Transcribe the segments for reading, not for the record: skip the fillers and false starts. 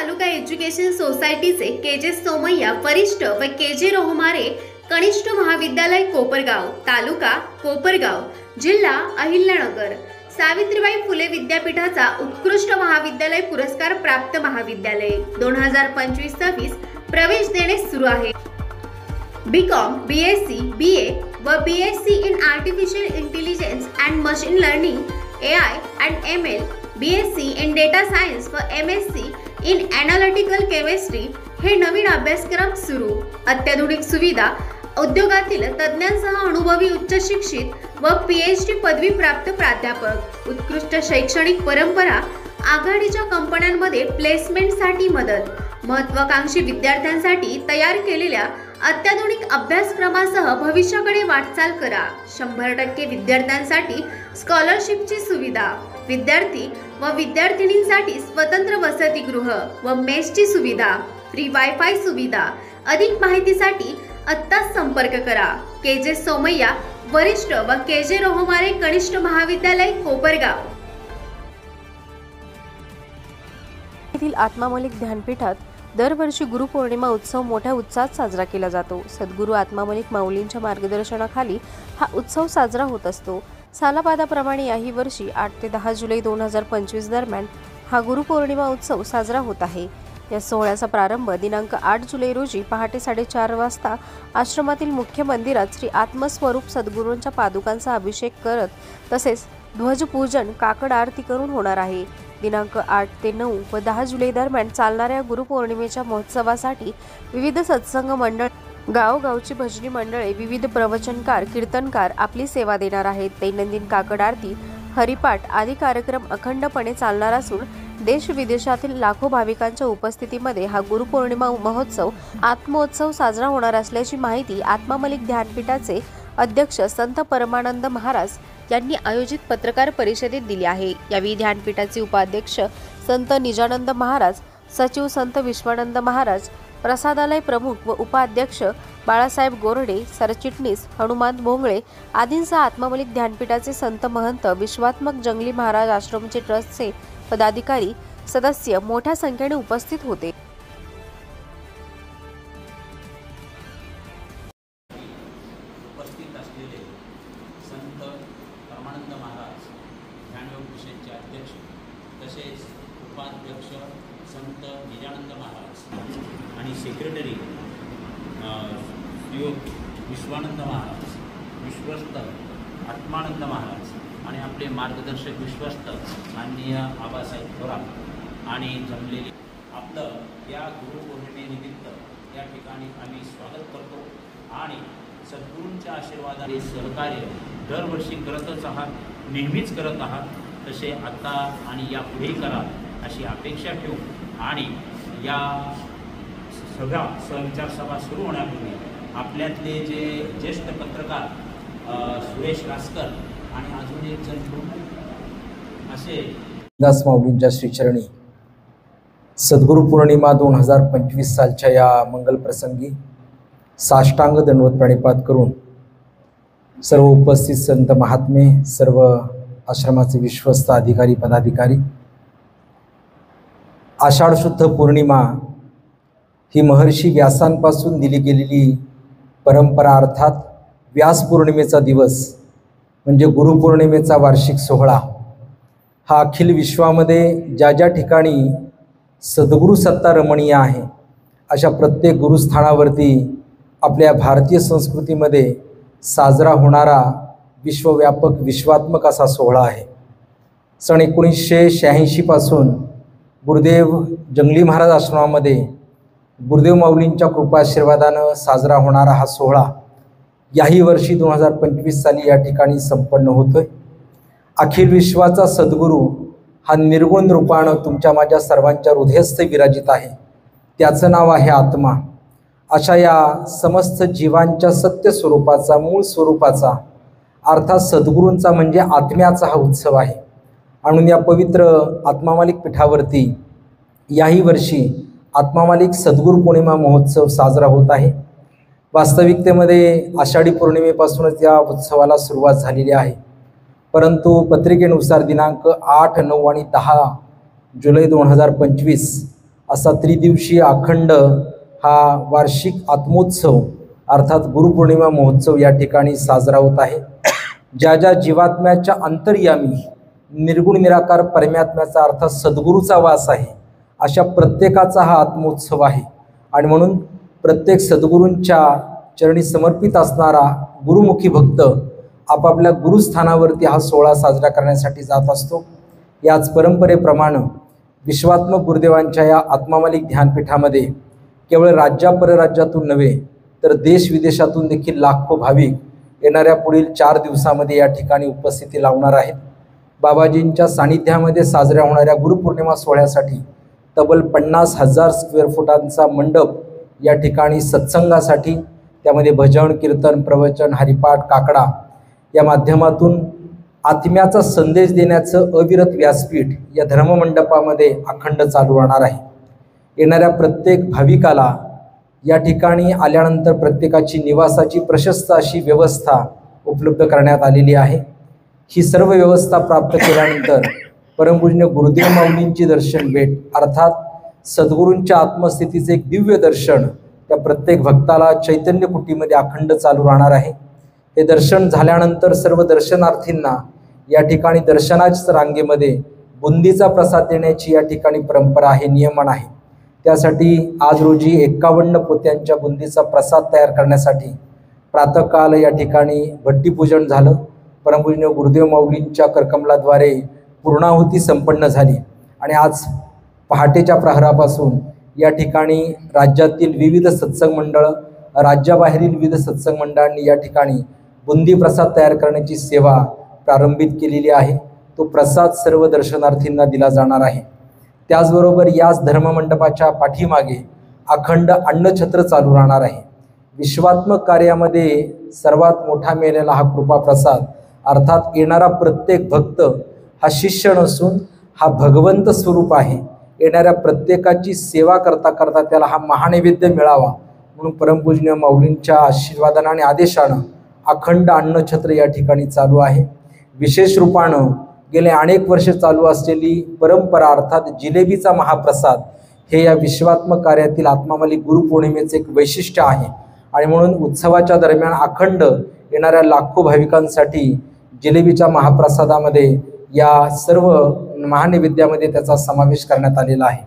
तालुका education सोसायटीचे KJ Somaiya वरिष्ठ व केजे रोहमारे कनिष्ठ महाविद्यालय कोपरगाव, तालुका कोपरगाव, जिल्हा अहिल्यानगर, सावित्रीबाई फुले विद्यापीठाचा उत्कृष्ट महाविद्यालय पुरस्कार प्राप्त महाविद्यालय 2025-26 प्रवेश देणे सुरू आहे। बीकॉम, बीएससी, बीए व BSc in artificial intelligence and machine learning, AI and ML, BSc in data science व MSc इन एनालिटिकल केमिस्ट्री हे नवीन अभ्यासक्रम सुरू। अत्याधुनिक सुविधा, उद्योगातील तज्ञांसह अनुभवी उच्च शिक्षित व PhD पदवी प्राप्त प्राध्यापक, उत्कृष्ट शैक्षणिक परंपरा, आघाडीच्या कंपन्यांमध्ये प्लेसमेंटसाठी मदत, महत्त्वाकांक्षी विद्यार्थ्यांसाठी तयार केलेल्या अत्याधुनिक अभ्यासक्रमासह भविष्याकडे वाटचाल करा। 100% विद्यार्थ्यांसाठी स्कॉलरशिपची सुविधा, विद्यार्थी व विद्यार्थिनींसाठी स्वतंत्र वसतिगृह व मेसची सुविधा, फ्री वायफाय सुविधा। अधिक माहितीसाठी आत्ताच संपर्क करा। केजे सोमय्या वरिष्ठ व केजे रोहमारे कनिष्ठ महाविद्यालय कोपरगाव। येथील आत्मा मलिक ध्यानपीठात दरवर्षी गुरुपौर्णिमा उत्सव मोठ्या उत्साहात साजरा केला जातो। सद्गुरू आत्मा मलिक माऊलींच्या मार्गदर्शनाखाली हा उत्सव साजरा होत असतो। सालाबादाप्रमाणे याही वर्षी 8 ते 10 जुलै 2025 दरम्यान हा गुरुपौर्णिमा उत्सव साजरा होत आहे। या सोहळ्याचा प्रारंभ दिनांक 8 जुलै रोजी पहाटे 4:30 वाजता आश्रमातील मुख्य मंदिरात श्री आत्मस्वरूप सद्गुरूंच्या पादुकांचा अभिषेक करत तसेच ध्वजपूजन, काकड आरती करून होणार आहे। दिनांक 8 ते 9 व 10 जुलै दरम्यान चालणाऱ्या गुरुपौर्णिमेच्या महोत्सवासाठी विविध सत्संग मंडळ, गावगावची भजनी मंडळे, विविध प्रवचनकार, कीर्तनकार आपली सेवा देणार आहेत। दैनंदिन काकड आरती, हरिपाठ आदी कार्यक्रम अखंडपणे चालणार असून देश विदेशातील लाखो भाविकांच्या उपस्थितीमध्ये हा गुरुपौर्णिमा महोत्सव, आत्मोत्सव साजरा होणार असल्याची माहिती आत्मा मलिक ध्यानपीठाचे अध्यक्ष संत परमानंद महाराज यांनी आयोजित पत्रकार परिषदेत दिली आहे। यावेळी ध्यानपीठाचे उपाध्यक्ष संत निजानंद महाराज, सचिव संत विश्वानंद महाराज, प्रसादालय प्रमुख व उपाध्यक्ष बाळासाहेब गोरडे, सरचिटणीस हनुमान भोंगळे आदींसह आत्मा मलिक ध्यानपीठाचे संत महंत विश्वात्मक जंगली महाराज आश्रमचे ट्रस्टचे पदाधिकारी, सदस्य मोठ्या संख्येने उपस्थित होते। उपस्थित असलेले संत परमानंद महाराज ध्यानयोग मिशनचे अध्यक्ष तसेच उपाध्यक्ष संत निजानंद महाराज आणि सेक्रेटरी विश्वानंद महाराज, विश्वस्त आत्मानंद महाराज आणि आपले मार्गदर्शक विश्वस्त माननीय आबासाहेब थोरात आणि जमलेले आपलं या गुरुपौर्णिमेनिमित्त या ठिकाणी आम्ही स्वागत करतो आणि सद्गुरूंच्या आशीर्वादाने सहकार्य दरवर्षी करतच आहात, नेहमीच करत आहात, तसे आता आणि यापुढेही करा अशी अपेक्षा ठेवू आणि या सभा सहविचार सभा सुरू होण्यापूर्वी आपल्यातले जे ज्येष्ठ पत्रकार सुरेश रासकर आणि अजून एक जण प्रमुख असे दास माऊलींच्या श्रीचरणी सद्गुरू पौर्णिमा 2025 सालच्या या मंगल प्रसंगी साष्टांग दंडवत प्रणिपात करून सर्व उपस्थित संत महात्मे, सर्व आश्रमाचे विश्वस्त अधिकारी पदाधिकारी, आषाढ शुद्ध पौर्णिमा ही महर्षी व्यासांपासून दिली गेलेली परंपरा, अर्थात व्यास पौर्णिमेचा दिवस म्हणजे गुरुपौर्णिमेचा वार्षिक सोहळा हा अखिल विश्वामध्ये ज्या ज्या ठिकाणी सद्गुरू सत्ता रमणीय आहे अशा प्रत्येक गुरुस्थानावरती आपल्या भारतीय संस्कृतीमध्ये साजरा होणारा विश्वव्यापक विश्वात्मक असा सोहळा आहे। सन 1986 पासून गुरुदेव जंगली महाराज आश्रमामध्ये गुरुदेव माऊलींच्या कृपाशीर्वादानं साजरा होणारा हा सोहळा याही वर्षी 2025 साली या ठिकाणी संपन्न होतोय। अखिल विश्वाचा सद्गुरू हा निर्गुण रूपानं तुमच्या माझ्या सर्वांच्या हृदयस्थ विराजित आहे, त्याचं नाव आहे आत्मा। अशा या समस्त जीवांच्या सत्य स्वरूपाचा, मूळ स्वरूपाचा अर्थात सद्गुरूंचा म्हणजे आत्म्याचा हा उत्सव आहे। म्हणून या पवित्र आत्मा मलिक पीठावरती याही वर्षी आत्मा मलिक सद्गुरू पौर्णिमा महोत्सव साजरा होत आहे। वास्तविकतेमध्ये आषाढी पौर्णिमेपासूनच या उत्सवाला सुरुवात झालेली आहे, परंतु पत्रिकेनुसार दिनांक 8, 9 आणि 10 जुलै 2025 असा त्रिदिवसीय अखंड हा वार्षिक आत्मोत्सव अर्थात गुरुपौर्णिमा महोत्सव या ठिकाणी साजरा होत आहे। ज्या ज्या जीवात्म्याच्या अंतर्यामी निर्गुण निराकार परमात्म्याचा अर्थात सद्गुरूचा वास आहे अशा प्रत्येकाचा हा आत्मोत्सव आहे। आणि म्हणून प्रत्येक सद्गुरूंच्या चरणी समर्पित असणारा गुरुमुखी भक्त आपापल्या गुरुस्थानावरती हा सोहळा साजरा करण्यासाठी जात असतो। याच परंपरेप्रमाणे विश्वात्मक गुरुदेवांच्या या आत्मामालिक ध्यानपीठामध्ये केवळ राज्यापरराज्यातून नव्हे तर देश विदेशातून देखील लाखो भाविक येणाऱ्या पुढील 4 दिवसामध्ये या ठिकाणी उपस्थिती लावणार आहेत। बाबाजींच्या सानिध्यामध्ये साजऱ्या होणाऱ्या गुरुपौर्णिमा सोहळ्यासाठी तब्बल 50,000 स्क्वेअर फुटांचा मंडप या ठिकाणी सत्संगासाठी, त्यामध्ये भजन कीर्तन प्रवचन हरिपाठ काकडा या माध्यमातून आत्म्याचा संदेश देण्याचं अविरत व्यासपीठ या धर्ममंडपामध्ये अखंड चालू राहणार आहे। येणाऱ्या प्रत्येक भाविकाला या ठिकाणी आल्यानंतर प्रत्येकाची निवासाची प्रशस्त अशी व्यवस्था उपलब्ध करण्यात आलेली आहे। ही सर्व व्यवस्था प्राप्त केल्यानंतर परमपूज्य गुरुदेव माऊलींची दर्शन भेट अर्थात सद्गुरूंच्या आत्मस्थितीचे एक दिव्य दर्शन त्या प्रत्येक भक्ताला चैतन्य कुटीमध्ये अखंड चालू राहणार आहे। हे दर्शन झाल्यानंतर सर्व दर्शनार्थींना या ठिकाणी दर्शनाच्या रांगेमध्ये बुंदीचा प्रसाद देण्याची या ठिकाणी परंपरा आहे, नियमन आहे। त्यासाठी आज रोजी 51 पोत्यांच्या बुंदीचा प्रसाद तयार करण्यासाठी प्रातःकाल या ठिकाणी भट्टीपूजन झालं। परमपूज्य गुरुदेव माऊलींच्या करकमलाद्वारे पूर्णाहुती संपन्न झाली आणि आज पहाटेच्या प्रहरापासून या ठिकाणी राज्यातील विविध सत्संग मंडळ, राज्याबाहेरील विविध सत्संग मंडळांनी या ठिकाणी बुंदी प्रसाद तयार करण्याची सेवा प्रारंभित केलेली आहे। तो प्रसाद सर्व दर्शनार्थींना दिला जाणार आहे। त्याचबरोबर याच धर्ममंडपाच्या पाठीमागे अखंड अन्नछत्र चालू राहणार आहे। विश्वात्मक कार्यामध्ये सर्वात मोठा मिळालेला हा कृपा प्रसाद अर्थात येणारा प्रत्येक भक्त हा शिष्य नसून हा भगवंत स्वरूप आहे। येणाऱ्या प्रत्येकाची सेवा करता करता त्याला हा महानैवेद्य मिळावा म्हणून परमपूज्य माऊलींच्या आशीर्वादाने आणि आदेशानं अखंड अन्नछत्र या ठिकाणी चालू आहे। विशेष रूपानं गेले अनेक वर्ष चालू असलेली परंपरा अर्थात जिलेबीचा महाप्रसाद हे या विश्वात्मक कार्यातील आत्मामालिक गुरुपौर्णिमेचे एक वैशिष्ट्य आहे। आणि म्हणून उत्सवाच्या दरम्यान अखंड येणाऱ्या लाखो भाविकांसाठी जिलेबीच्या महाप्रसादामध्ये या सर्व महानैवेद्यामध्ये त्याचा समावेश करण्यात आलेला आहे।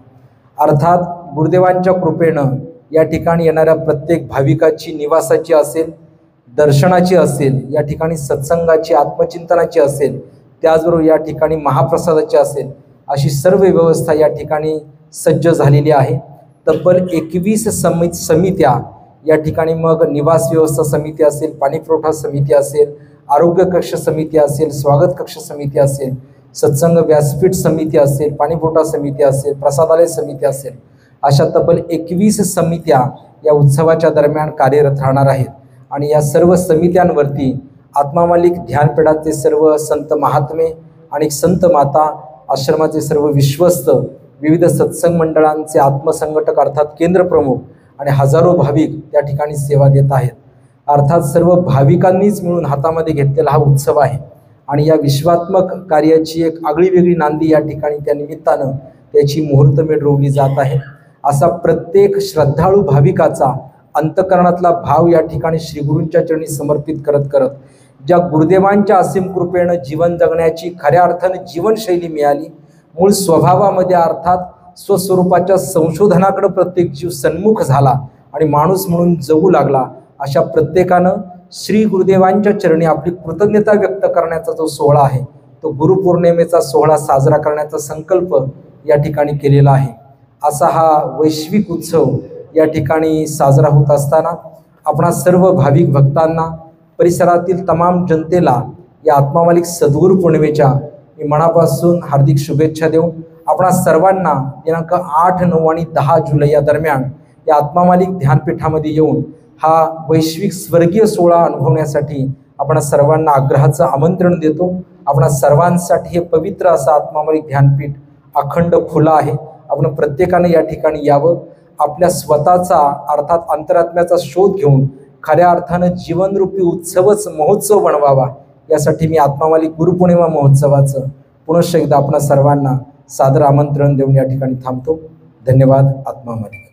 अर्थात गुरुदेवांच्या कृपेनं या ठिकाणी येणाऱ्या प्रत्येक भाविकाची निवासाची असेल, दर्शनाची असेल, या ठिकाणी सत्संगाची आत्मचिंतनाची असेल, त्याचबरोबर या ठिकाणी महाप्रसादाची असेल, अशी सर्व व्यवस्था या ठिकाणी सज्ज झालेली आहे। तब्बल 21 समित्या या ठिकाणी मग निवास व्यवस्था समिती असेल, पाणीपुरवठा समिती असेल, आरोग्य कक्ष समिती असेल, स्वागत कक्ष समिती असेल, सत्संग व्यासपीठ समिती असेल, पाणीपुरवठा समिती असेल, प्रसादालय समिती असेल, अशा तब्बल 21 समित्या या उत्सवाच्या दरम्यान कार्यरत राहणार आहेत। आणि या सर्व समित्यांवरती आत्मामालिक ध्यानपीठाचे सर्व संत महात्मे आणि संत माता, आश्रमाचे सर्व विश्वस्त, विविध सत्संग मंडळांचे आत्मसंघटक अर्थात केंद्र प्रमुख आणि हजारो भाविक त्या ठिकाणी सेवा देत आहेत। अर्थात सर्व भाविकांनीच मिळून हातामध्ये घेतलेला हा उत्सव आहे आणि या विश्वात्मक कार्याची एक आगळीवेगळी नांदी या ठिकाणी त्या निमित्तानं त्याची मुहूर्तमेढ रोवली जात आहे। असा प्रत्येक श्रद्धाळू भाविकाचा अंतकरणातला भाव या ठिकाणी श्रीगुरूंच्या चरणी समर्पित करत करत ज्या गुरुदेवांच्या असीम कृपेनं जीवन जगण्याची खऱ्या अर्थाने जीवनशैली मिळाली, मूळ स्वभावामध्ये अर्थात स्वस्वरूपाच्या संशोधनाकडे प्रत्येक जीव सन्मुख झाला आणि माणूस म्हणून जगू लागला, अशा प्रत्येकानं श्री गुरुदेवांच्या चरणी आपली कृतज्ञता व्यक्त करण्याचा जो सोहळा आहे तो गुरुपौर्णिमेचा सोहळा साजरा करण्याचा संकल्प या ठिकाणी केलेला आहे। असा हा वैश्विक उत्सव या ठिकाणी साजरा होत असताना आपणा सर्व भाविक भक्तांना, परिसरातील तमाम जनतेला या आत्मामालिक सद्गुरू पौर्णिमेच्या मी मनापासून हार्दिक शुभेच्छा देऊन आपणा सर्वांना दिनांक 8, 9 आणि 10 जुलै या दरम्यान या आत्मामालिक ध्यानपीठामध्ये येऊन हा वैश्विक स्वर्गीय सोहळा अनुभवण्यासाठी आपण सर्वांना आग्रहाचं आमंत्रण देतो। आपण सर्वांसाठी हे पवित्र असं आत्मामालिक ध्यानपीठ अखंड खुला आहे। आपण प्रत्येकाने या ठिकाणी यावं, आपल्या स्वतःचा अर्थात अंतरात्म्याचा शोध घेऊन खऱ्या अर्थानं जीवनरूपी उत्सवच महोत्सव बनवावा, यासाठी मी आत्मामालिक गुरुपौर्णिमा महोत्सवाचं पुनश्च एकदा आपण सर्वांना सादर आमंत्रण देऊन या ठिकाणी थांबतो। धन्यवाद. आत्मा मलिक.